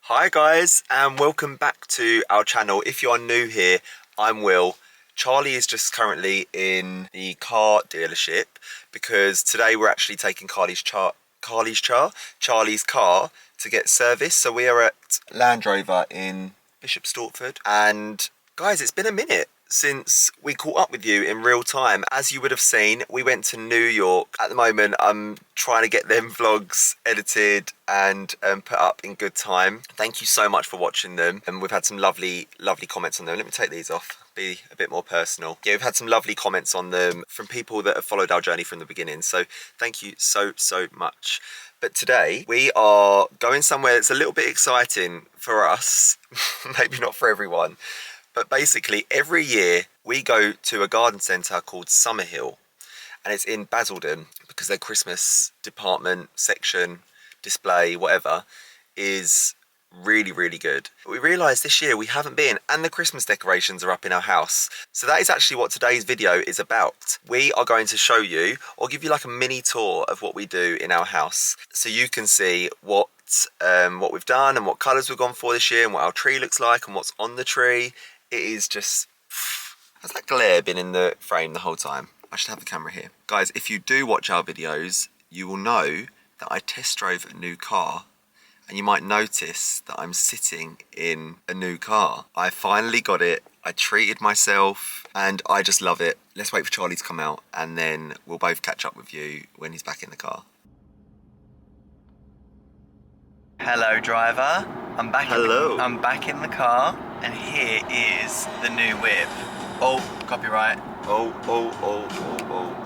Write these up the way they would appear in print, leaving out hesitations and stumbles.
Hi guys, and welcome back to our channel. If you are new here, I'm Will. Charlie is just currently in the car dealership because today we're actually taking Charlie's car to get serviced. So we are at Land Rover in Bishop Stortford, and guys, it's been a minute since we caught up with you in real time. As you would have seen, we went to New York. At the moment, I'm trying to get them vlogs edited and put up in good time. Thank you so much for watching them, and we've had some lovely comments on them. Let me take these off, be a bit more personal. Yeah, we've had some lovely comments on them from people that have followed our journey from the beginning, so thank you so much. But today we are going somewhere that's a little bit exciting for us, maybe not for everyone. But basically, every year we go to a garden centre called Summerhill, and it's in Basildon because their Christmas department, section, display, whatever, is really good. But we realised this year we haven't been, and the Christmas decorations are up in our house. So that is actually what today's video is about. We are going to show you, or give you like a mini tour of what we do in our house, so you can see what we've done and what colours we've gone for this year and what our tree looks like and what's on the tree. It is just... Has that glare been in the frame the whole time? I should have the camera here. Guys, if you do watch our videos, you will know that I test drove a new car, and you might notice that I'm sitting in a new car. I finally got it, I treated myself, and I just love it. Let's wait for Charlie to come out, and then we'll both catch up with you when he's back in the car. Hello, driver. I'm back. Hello. I'm back in the car, and here is the new whip. Oh, copyright. Oh.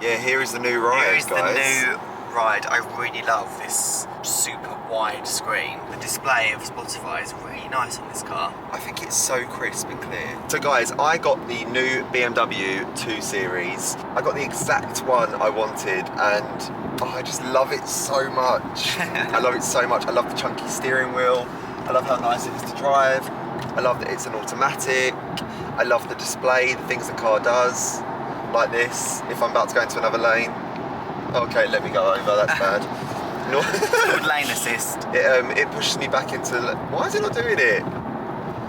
Yeah, here is the new ride, Here is guys. the new ride. I really love this super wide screen. The display of Spotify is really nice on this car. I think it's so crisp and clear. So guys, I got the new BMW 2 Series. I got the exact one I wanted, and I just love it so much. I love it so much. I love the chunky steering wheel. I love how nice it is to drive. I love that it's an automatic. I love the display, the things the car does. Like this, if I'm about to go into another lane. Okay, let me go over, that's bad. No. Called lane assist. It pushes me back into... Why is it not doing it?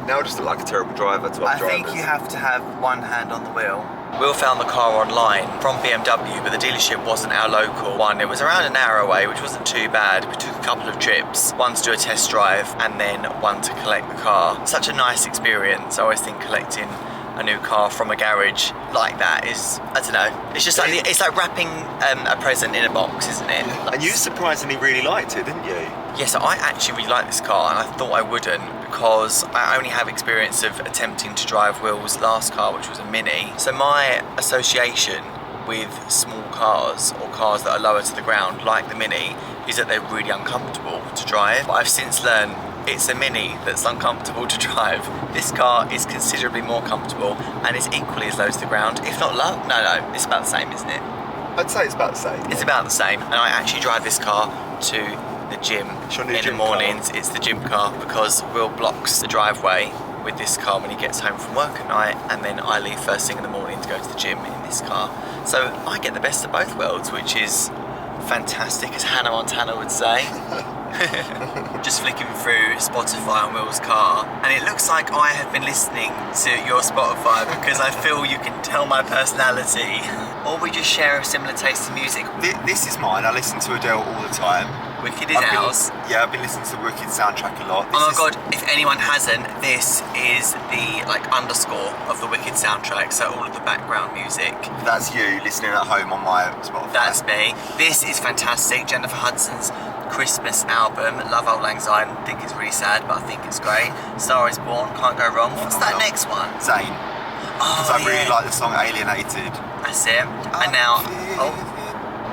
Now I just look like a terrible driver to other drivers. I think you have to have one hand on the wheel. Will found the car online from BMW, but the dealership wasn't our local one. It was around an hour away, which wasn't too bad. We took a couple of trips, one to do a test drive and then one to collect the car. Such a nice experience. I always think collecting a new car from a garage like that is, I don't know, it's just like, it's like wrapping a present in a box, isn't it? Yeah. And you surprisingly really liked it, didn't you? Yes, I actually really like this car, and I thought I wouldn't because I only have experience of attempting to drive Will's last car, which was a Mini. So my association with small cars, or cars that are lower to the ground, like the Mini, is that they're really uncomfortable to drive. But I've since learned it's a Mini that's uncomfortable to drive. This car is considerably more comfortable and is equally as low to the ground, if not low. No, it's about the same, isn't it? I'd say it's about the same. It's about the same, and I actually drive this car to the gym in the mornings. It's the gym car because Will blocks the driveway with this car when he gets home from work at night, and then I leave first thing in the morning to go to the gym in this car. So I get the best of both worlds, which is fantastic, as Hannah Montana would say. Just flicking through Spotify on Will's car, and it looks like I have been listening to your Spotify because I feel you can tell my personality, or we just share a similar taste in music. This is mine. I listen to Adele all the time. Wicked is ours. Yeah, I've been listening to the Wicked soundtrack a lot. Oh my god, if anyone hasn't, this is the underscore of the Wicked soundtrack, so all of the background music. That's you listening at home on my Spotify. That's me. This is fantastic. Jennifer Hudson's Christmas album, Love Old Lang Syne. I think it's really sad, but I think it's great. Star is Born, can't go wrong. What's that next one? Zayn. Because I really like the song Alienated. That's it. And now,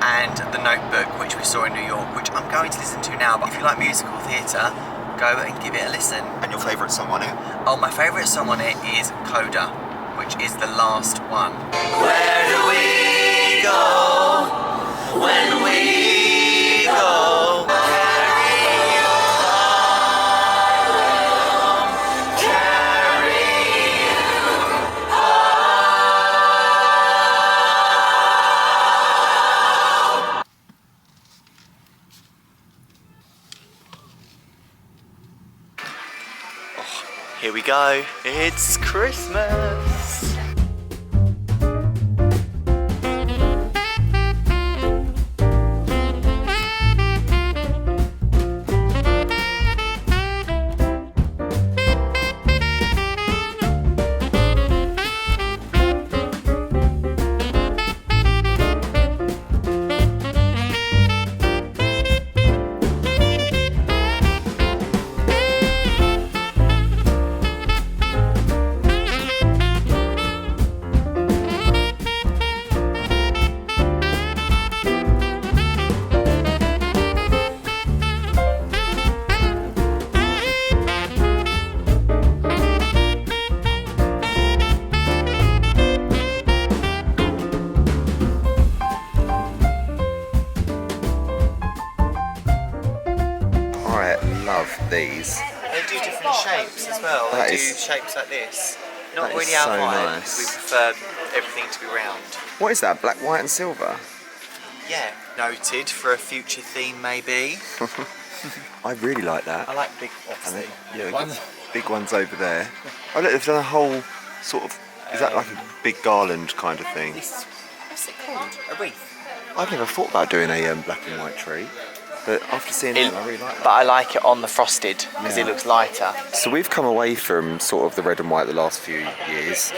and The Notebook, which we saw in New York, which I'm going to listen to now. But if you like musical theatre, go and give it a listen. And your favourite song on it? Oh, my favourite song on it is Coda, which is the last one. Where do we go when we go? Here we go. It's Christmas. These. They do different shapes as well. They do shapes like this. Not really our vibe, because we prefer everything to be round. What is that? Black, white and silver? Yeah, noted for a future theme maybe. I really like that. I like big ones. Yeah, big ones over there. Oh look, they've done a whole sort of, is that like a big garland kind of thing? What's it called? A wreath? I've never thought about doing a black and white tree. But after seeing it, I really like that. But I like it on the frosted because it looks lighter. So we've come away from sort of the red and white the last few years,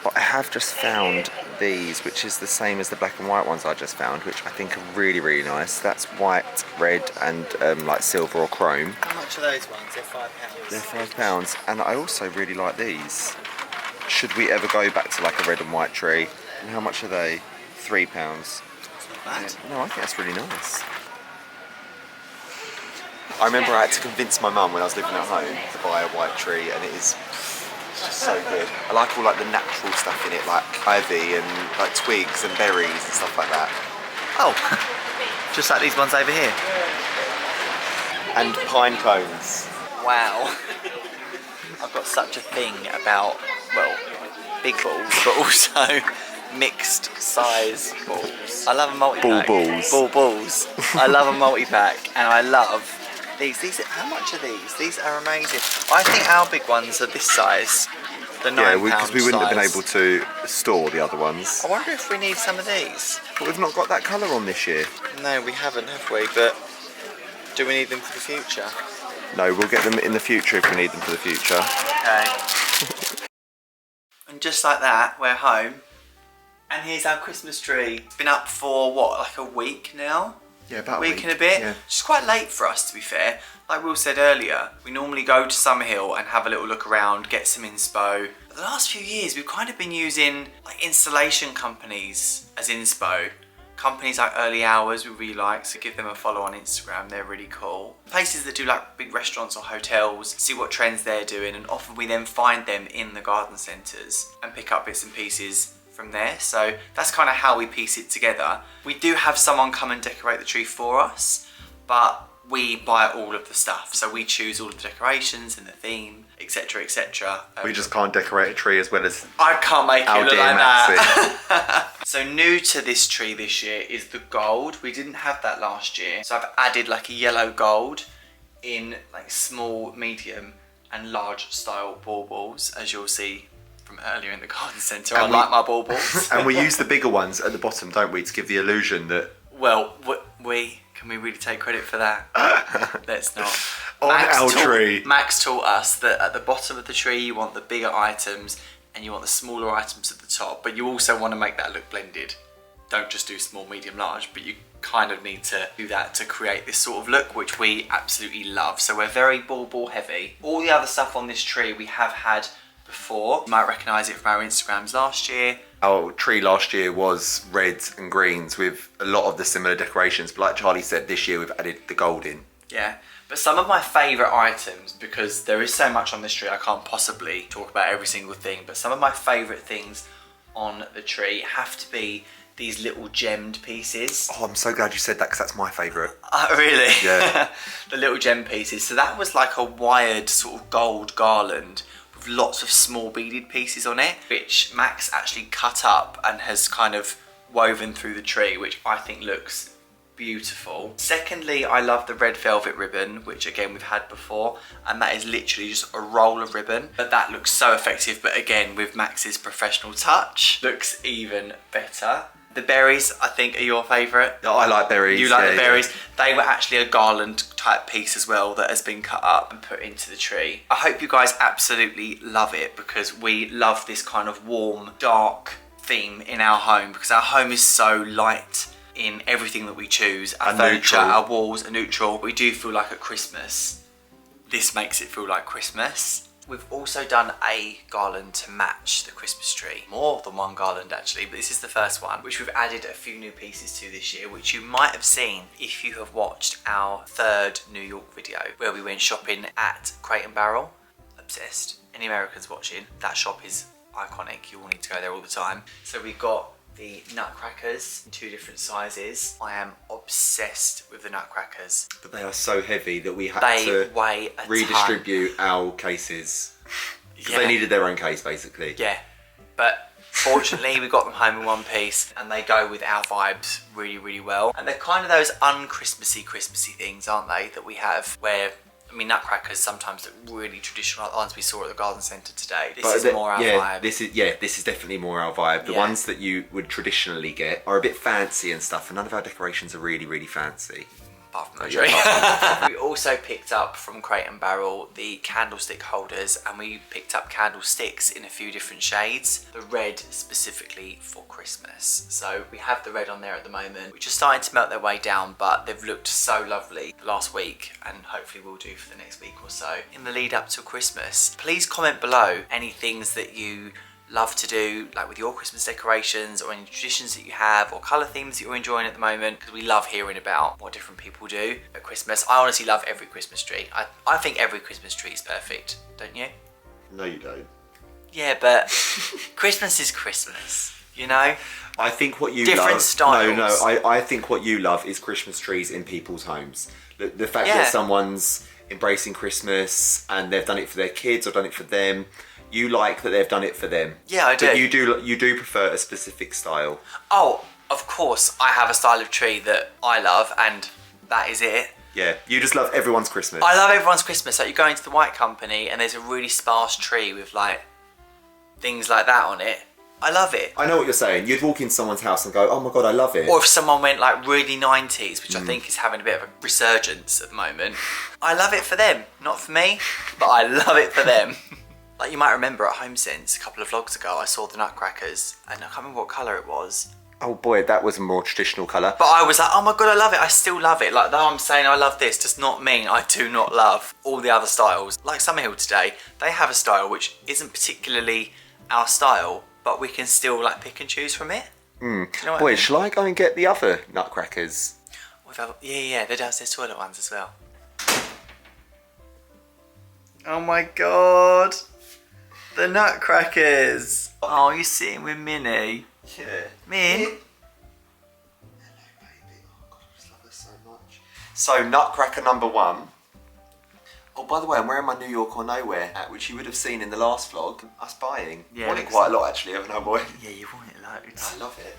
but I have just found these, which is the same as the black and white ones I just found, which I think are really, really nice. That's white, red and like silver or chrome. How much are those ones? They're £5. They're £5, and I also really like these. Should we ever go back to like a red and white tree? And how much are they? £3. Not bad. No, I think that's really nice. I remember I had to convince my mum when I was living at home to buy a white tree, and it's just so good. I like all like the natural stuff in it, like ivy and like twigs and berries and stuff like that. Oh, just like these ones over here. And pine cones. Wow. I've got such a thing about, well, big balls, but also mixed size balls. I love a multi-pack. Ball balls. I love a multi-pack, and I love these. How much are these? These are amazing. I think our big ones are this size. The £9 yeah, because we wouldn't size. have been able to store the other ones. I wonder if we need some of these. But we've not got that colour on this year. No, we haven't, have we? But do we need them for the future? No, we'll get them in the future if we need them for the future. Okay. And just like that, we're home. And here's our Christmas tree. It's been up for what, like a week now? Yeah, about a week and a bit. Yeah. Which is quite late for us, to be fair. Like Will said earlier, we normally go to Summerhill and have a little look around, get some inspo. But the last few years, we've kind of been using like installation companies as inspo. Companies like Early Hours we really like, so give them a follow on Instagram, they're really cool. Places that do like big restaurants or hotels, see what trends they're doing, and often we then find them in the garden centres and pick up bits and pieces from there. So that's kind of how we piece it together. We do have someone come and decorate the tree for us, but we buy all of the stuff. So we choose all of the decorations and the theme, etc, etc. We just can't decorate a tree as well as I can't make it look like Maxie. that. So new to this tree this year is the gold. We didn't have that last year. So I've added like a yellow gold in like small, medium and large style baubles, as you'll see from earlier in the garden centre. I like my baubles. And we use the bigger ones at the bottom, don't we, to give the illusion that... Well, can we really take credit for that? Let's not. Max taught us that at the bottom of the tree you want the bigger items and you want the smaller items at the top, but you also want to make that look blended. Don't just do small, medium, large, but you kind of need to do that to create this sort of look, which we absolutely love. So we're very bauble heavy. All the other stuff on this tree we have had before. You might recognise it from our Instagrams last year. Our tree last year was reds and greens with a lot of the similar decorations, but like Charlie said, this year we've added the gold in. Yeah, but some of my favourite items, because there is so much on this tree, I can't possibly talk about every single thing, but some of my favourite things on the tree have to be these little gemmed pieces. Oh, I'm so glad you said that, because that's my favourite. Really? Yeah. The little gem pieces. So that was like a wired sort of gold garland with lots of small beaded pieces on it, which Max actually cut up and has kind of woven through the tree, which I think looks beautiful. Secondly, I love the red velvet ribbon, which again we've had before, and that is literally just a roll of ribbon, but that looks so effective. But again, with Max's professional touch, looks even better. The berries, I think, are your favourite. Oh, I like berries. You like the berries. Yeah. They were actually a garland type piece as well that has been cut up and put into the tree. I hope you guys absolutely love it, because we love this kind of warm, dark theme in our home, because our home is so light in everything that we choose. Our furniture, our walls are neutral. We do feel like at Christmas. This makes it feel like Christmas. We've also done a garland to match the Christmas tree. More than one garland actually, but this is the first one, which we've added a few new pieces to this year, which you might have seen if you have watched our 3rd New York video, where we went shopping at Crate and Barrel. Obsessed. Any Americans watching, that shop is iconic. You all need to go there all the time. So we got the nutcrackers in 2 different sizes. I am obsessed with the nutcrackers. But they are so heavy that we had to weigh a redistribute our cases. Because they needed their own case, basically. Yeah, but fortunately we got them home in one piece, and they go with our vibes really, really well. And they're kind of those un-Christmassy things, aren't they, that we have, where I mean, nutcrackers sometimes look really traditional, like the ones we saw at the garden centre today. This is more our vibe. This is definitely more our vibe. The ones that you would traditionally get are a bit fancy and stuff, and none of our decorations are really, really fancy. Apart from the tree. We also picked up from Crate and Barrel the candlestick holders, and we picked up candlesticks in a few different shades. The red specifically for Christmas. So we have the red on there at the moment, which are starting to melt their way down, but they've looked so lovely last week, and hopefully will do for the next week or so in the lead up to Christmas. Please comment below any things that you love to do, like with your Christmas decorations, or any traditions that you have, or colour themes that you're enjoying at the moment, because we love hearing about what different people do at Christmas. I honestly love every Christmas tree. I think every Christmas tree is perfect, don't you? No, you don't. Yeah, but Christmas is Christmas, you know? I think what you different love... styles. I think what you love is Christmas trees in people's homes. The fact that someone's embracing Christmas, and they've done it for their kids, or done it for them. You like that they've done it for them. Yeah, I do. But you do prefer a specific style. Oh, of course, I have a style of tree that I love, and that is it. Yeah, you just love everyone's Christmas. I love everyone's Christmas. Like, you go into the White Company and there's a really sparse tree with like things like that on it. I love it. I know what you're saying. You'd walk in someone's house and go, oh my God, I love it. Or if someone went like really 90s, which I think is having a bit of a resurgence at the moment. I love it for them, not for me, but I love it for them. Like, you might remember at HomeSense a couple of vlogs ago, I saw the nutcrackers, and I can't remember what colour it was. Oh boy, that was a more traditional colour. But I was like, oh my God, I love it. I still love it. Like, though I'm saying I love this, does not mean I do not love all the other styles. Like Summerhill today, they have a style which isn't particularly our style, but we can still like pick and choose from it. Do you know what I mean? Shall I go and get the other nutcrackers? Yeah, they're downstairs toilet ones as well. Oh my God. The nutcrackers. Oh, you're sitting with Minnie. Yeah. Min? Hello, baby. Oh God, I just love her so much. So, nutcracker number 1. Oh, by the way, I'm wearing my New York or Nowhere hat, which you would have seen in the last vlog. Us buying. Yeah, Won it quite a lot, actually, haven't I, boy? Yeah, you want it loads. I love it.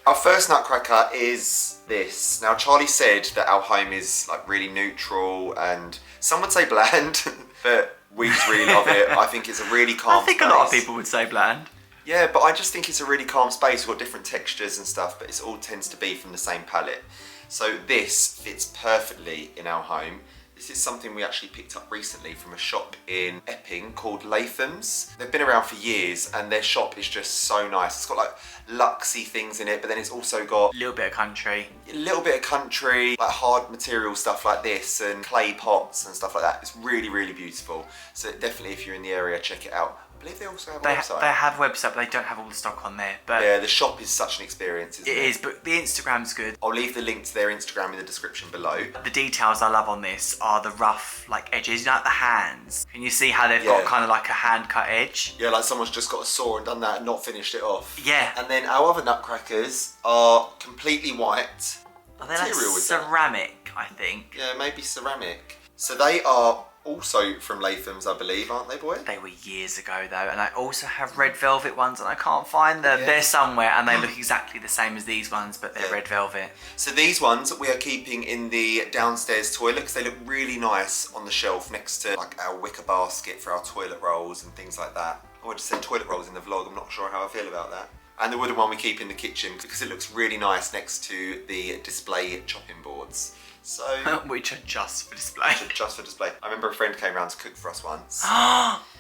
Our first nutcracker is this. Now, Charlie said that our home is like really neutral, and some would say bland, but we just really love it. I think it's a really calm I think space. a lot of people would say bland. Yeah, but I just think it's a really calm space. We've got different textures and stuff, but it all tends to be from the same palette. So this fits perfectly in our home. This is something we actually picked up recently from a shop in Epping called Latham's. They've been around for years, and their shop is just so nice. It's got like luxy things in it, but then it's also got a little bit of country. A little bit of country, like hard material stuff like this, and clay pots and stuff like that. It's really, really beautiful. So definitely, if you're in the area, check it out. I believe they also have a website. They have a website, but they don't have all the stock on there. But yeah, the shop is such an experience, isn't it? It is, but the Instagram's good. I'll leave the link to their Instagram in the description below. The details I love on this are the rough like edges, you know, like the hands. Can you see how they've got kind of like a hand cut edge? Yeah, like someone's just got a saw and done that and not finished it off. Yeah. And then our other nutcrackers are completely white. Are they like ceramic, I think? Yeah, maybe ceramic. So they are Also from Latham's, I believe, aren't they, boy? They were years ago though, and I also have red velvet ones and I can't find them. Yeah. They're somewhere and they look exactly the same as these ones, but they're Yeah. red velvet. So these ones we are keeping in the downstairs toilet because they look really nice on the shelf next to like our wicker basket for our toilet rolls and things like that. Oh, I just said toilet rolls in the vlog, I'm not sure how I feel about that. And the wooden one we keep in the kitchen because it looks really nice next to the display chopping boards. So, Which are just for display. just for display. I remember a friend came around to cook for us once.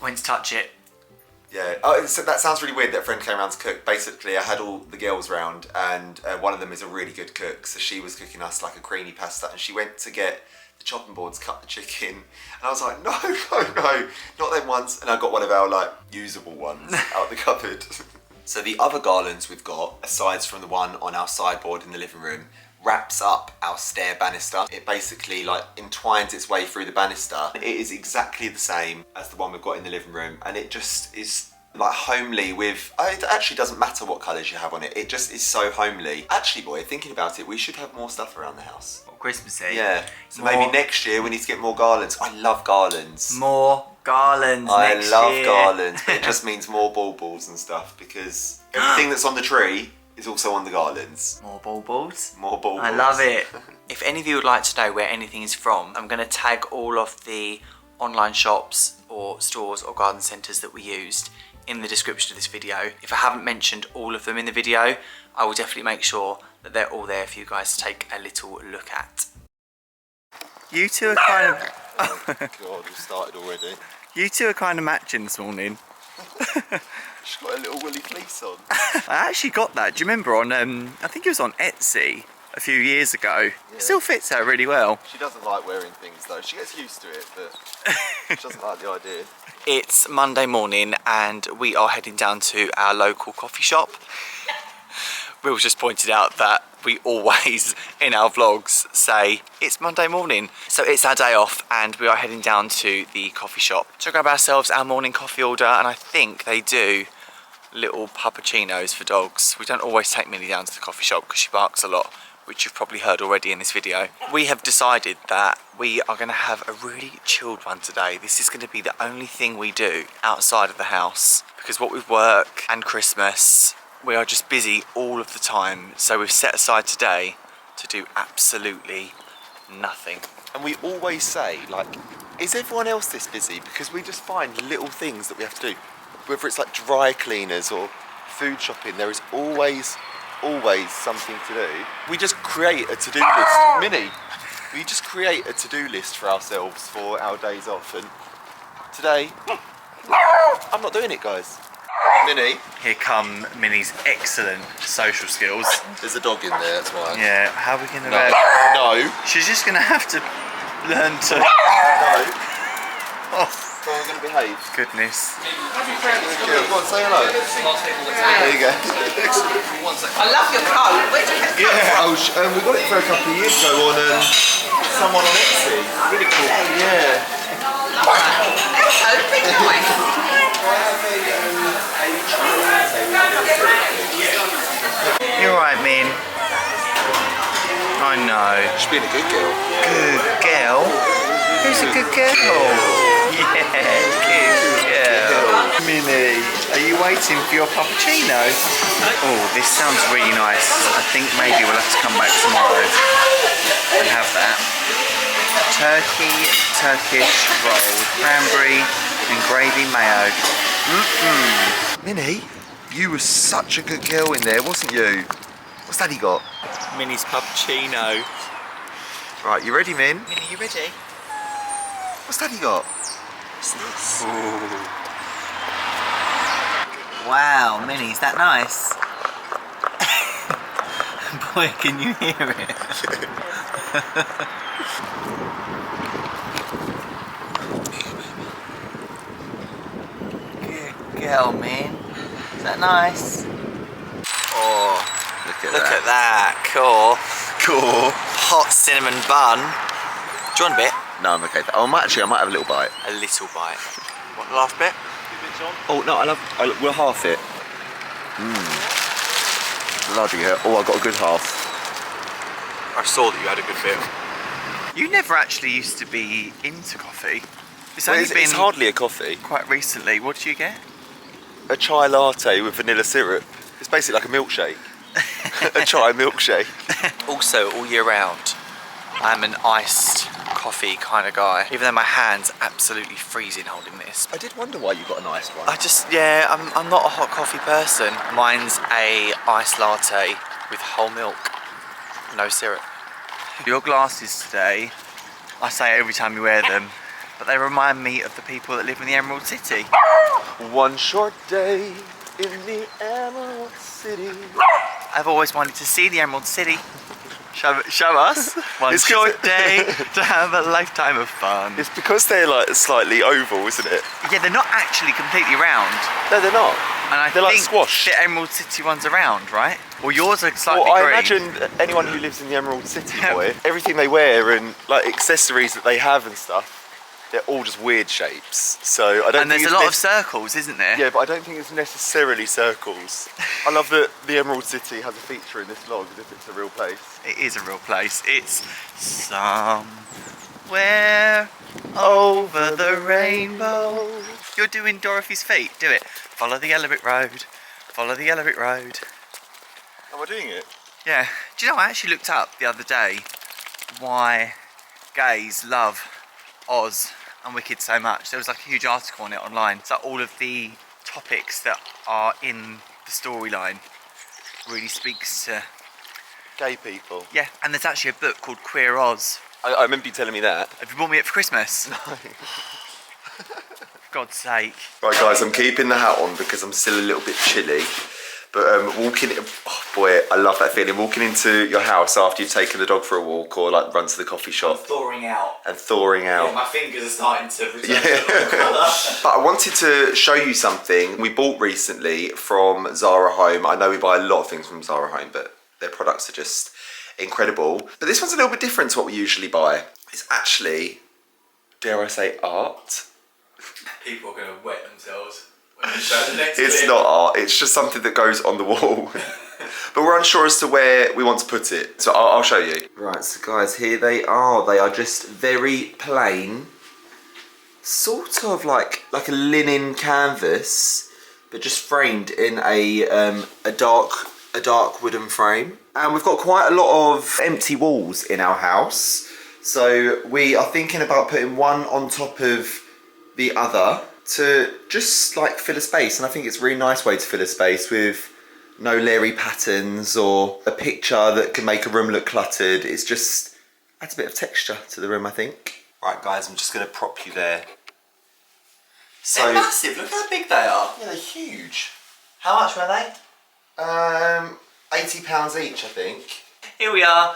Went to touch it. Yeah. Oh, so that sounds really weird that a friend came around to cook. Basically, I had all the girls round and one of them is a really good cook. So she was cooking us like a creamy pasta and she went to get the chopping boards, cut the chicken. And I was like, no, not them ones. And I got one of our like usable ones out the cupboard. So the other garlands we've got, aside from the one on our sideboard in the living room, wraps up our stair banister. It basically like entwines its way through the banister. It is exactly the same as the one we've got in the living room and it just is like homely with, it actually doesn't matter what colours you have on it, it just is so homely. Actually boy, thinking about it, we should have more stuff around the house. Or Christmassy. Yeah, so More- maybe next year we need to get more garlands. I love garlands. More garlands next I love year. garlands, but it just means more baubles and stuff because everything that's on the tree is also on the garlands. More baubles. More baubles. I love it. If any of you would like to know where anything is from, I'm going to tag all of the online shops or stores or garden centres that we used in the description of this video. If I haven't mentioned all of them in the video, I will definitely make sure that they're all there for you guys to take a little look at. You two are kind of... Oh God, we've started already. You two are kind of matching this morning. She's got a little woolly fleece on. I actually got that. Do you remember on, I think it was on Etsy a few years ago. Yeah. It still fits her really well. She doesn't like wearing things though. She gets used to it, but she doesn't like the idea. It's Monday morning and we are heading down to our local coffee shop. Will just pointed out that we always in our vlogs say it's Monday morning. So it's our day off and we are heading down to the coffee shop to grab ourselves our morning coffee order, and I think they do little puppuccinos for dogs. We don't always take Minnie down to the coffee shop because she barks a lot, which you've probably heard already in this video. We have decided that we are going to have a really chilled one today. This is going to be the only thing we do outside of the house because what with work and Christmas, we are just busy all of the time. So we've set aside today to do absolutely nothing. And we always say, like, is everyone else this busy? Because we just find little things that we have to do. Whether it's like dry cleaners or food shopping, there is always something to do. We just create a to-do list. Minnie, we just create a to-do list for ourselves for our days off. And today, I'm not doing it, guys. Minnie. Here come Minnie's excellent social skills. There's a dog in there, that's why. Yeah, how are we going to... No. She's just going to have to learn to... No. Oh, So we're going to behave. goodness. Go on, say hello. There you go. I love your coat. Where'd you get it Yeah, we got it for a couple of years ago on someone on Etsy. Really cool. Yeah. Hello, big nice. You're right, Min. I know. She's being a good girl. Good girl? Who's a good girl? Yeah, good girl. Minnie, are you waiting for your puppuccino? Oh, this sounds really nice. I think maybe we'll have to come back tomorrow and have that. Turkish roll, cranberry and gravy mayo. Minnie, you were such a good girl in there, wasn't you? What's Daddy got? Minnie's puppuccino. Right, you ready, Min? Minnie, you ready? What's Daddy got? What's this? Wow, Minnie, is that nice? Boy, can you hear it? Good girl, Min. Is that nice? Oh, look Look at that. Cool. Cool. Hot cinnamon bun. Do you want a bit? No, I'm okay. Oh, I might have a little bite. A little bite. Want the last bit? Oh, no, we'll half it. Bloody hell. Oh, I got a good half. I saw that you had a good bit. You never actually used to be into coffee. It's only been it's hardly a coffee. quite recently. What did you get? A chai latte with vanilla syrup. It's basically like a milkshake. A chai milkshake. Also, all year round, I'm an iced coffee kind of guy. Even though my hand's absolutely freezing holding this. I did wonder why you got an iced one. I'm not a hot coffee person. Mine's a iced latte with whole milk, no syrup. Your glasses today, I say every time you wear them, but they remind me of the people that live in the Emerald City. One short day in the Emerald City. I've always wanted to see the Emerald City. Show us. One It's short day to have a lifetime of fun. It's because they're like slightly oval, isn't it? Yeah, they're not actually completely round. No, they're not. And I They're like think squashed. the Emerald City one's around, right? Well, yours are slightly Well, I green. imagine anyone who lives in the Emerald City, boy, everything they wear and like accessories that they have and stuff, they're all just weird shapes. So I don't. And there's a lot of circles, isn't there? Yeah, but I don't think it's necessarily circles. I love that the Emerald City has a feature in this vlog as if it's a real place. It is a real place. It's somewhere over the rainbow. You're doing Dorothy's feet. Do it. Follow the yellow brick road. Follow the yellow brick road. Am I doing it? Yeah. Do you know, I actually looked up the other day why gays love Oz and Wicked so much. There was like a huge article on it online. So all of the topics that are in the storyline really speaks to Gay people. yeah. And there's actually a book called Queer Oz. I remember you telling me that. Have you bought me it for Christmas? No. For God's sake. Right, guys, I'm keeping the hat on because I'm still a little bit chilly. But walking, oh boy, I love that feeling. Walking into your house after you've taken the dog for a walk or like run to the coffee shop. Thawing out. And thawing out. Yeah, my fingers are starting to return Yeah. to the colour. But I wanted to show you something we bought recently from Zara Home. I know we buy a lot of things from Zara Home, but their products are just incredible. But this one's a little bit different to what we usually buy. It's actually, dare I say, art. People are going to wet themselves when they show the next It's clip. not art, it's just something that goes on the wall. But we're unsure as to where we want to put it. So I'll show you. Right, so guys, here they are. They are just very plain. Sort of like a linen canvas, but just framed in a dark wooden frame. And we've got quite a lot of empty walls in our house. So we are thinking about putting one on top of the other to just like fill a space. And I think it's a really nice way to fill a space with no leery patterns or a picture that can make a room look cluttered. It's just adds a bit of texture to the room, I think. Right, guys, I'm just going to prop you there. So They're massive, look how big they are. yeah, they're huge. How much were they? £80 each, I think. Here we are.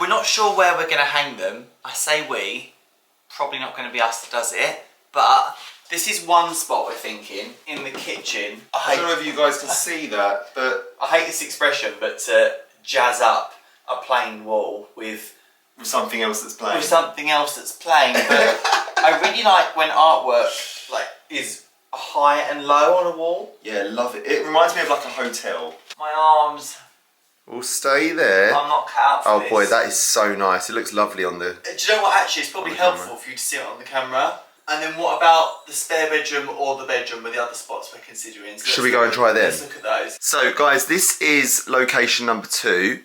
We're not sure where we're going to hang them. I say we. Probably not going to be us that does it. But this is one spot we're thinking, in the kitchen. I don't know if you guys can see that, but I hate this expression, but to jazz up a plain wall with something else that's plain. something else that's plain. But I really like when artwork is high and low on a wall. Yeah, love it. It reminds me of like a hotel. My arms, We'll stay there. I'm not cut out for Oh this. boy, that is so nice. It looks lovely on the... Do you know what, actually, it's probably On the camera. helpful for you to see it on the camera. And then what about the spare bedroom or the bedroom with the other spots we're considering? So Should we go and try them? Let's look at those. So guys, this is location number 2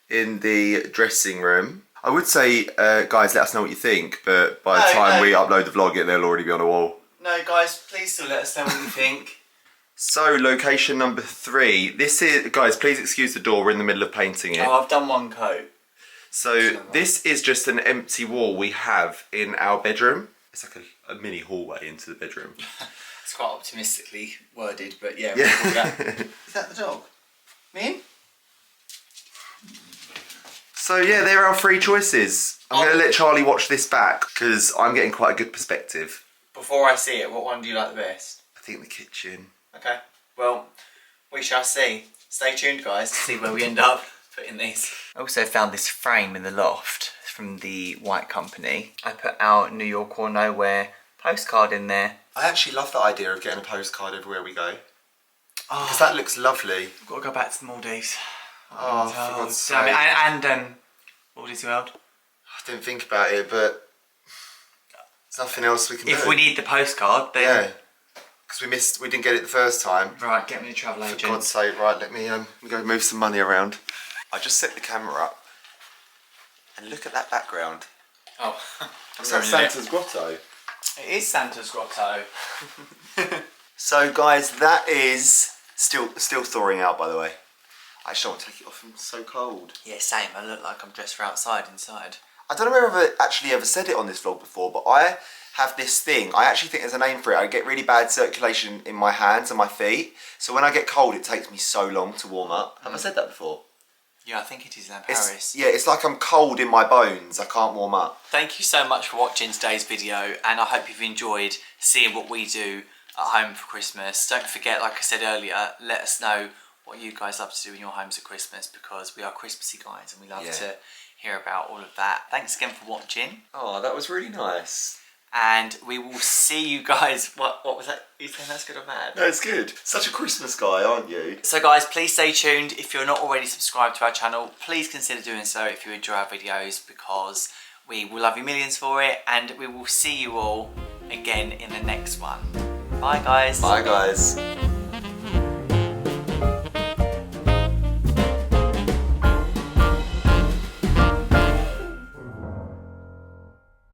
in the dressing room. I would say, guys, let us know what you think, but by the time we upload the vlog, it'll already be on a wall. No, guys, please still let us know what you think. So, location number 3. This is, guys, please excuse the door, we're in the middle of painting it. Oh, I've done one coat. So, this is just an empty wall we have in our bedroom. It's like a mini hallway into the bedroom. It's quite optimistically worded, but yeah. Yeah. We'll call that. Is that the dog? Me? So, yeah, they're our 3 choices. I'm going to let Charlie watch this back, because I'm getting quite a good perspective. Before I see it, what one do you like the best? I think the kitchen. Okay, well, we shall see. Stay tuned, guys, to see where we end up putting these. I also found this frame in the loft from the White Company. I put our New York or Nowhere postcard in there. I actually love the idea of getting a postcard everywhere we go. Oh, Because that looks lovely. I've got to go back to the Maldives. Oh, for God's damn it. sake. And Maldives World. I didn't think about it, but There's nothing else we can do. If we need the postcard, then... Yeah. Because we didn't get it the first time. Right, get me the travel agent. For God's sake, right, let me go move some money around. I just set the camera up. And look at that background. Oh. Is that Santa's grotto? It is Santa's grotto. So guys, that is still thawing out, by the way. I just don't want to take it off, I'm so cold. Yeah, same. I look like I'm dressed for outside inside. I don't know if I've actually ever said it on this vlog before, but I have this thing. I actually think there's a name for it. I get really bad circulation in my hands and my feet. So when I get cold, it takes me so long to warm up. Have I said that before? Yeah, I think it is in Paris. It's like I'm cold in my bones. I can't warm up. Thank you so much for watching today's video, and I hope you've enjoyed seeing what we do at home for Christmas. Don't forget, like I said earlier, let us know what you guys love to do in your homes at Christmas, because we are Christmassy guys and we love to hear about all of that. Thanks again for watching. Oh, that was really nice. And we will see you guys. What was that? Are you saying that's good or bad? No, it's good. Such a Christmas guy, aren't you? So guys, please stay tuned. If you're not already subscribed to our channel, please consider doing so if you enjoy our videos, because we will love you millions for it, and we will see you all again in the next one. Bye guys. Bye guys.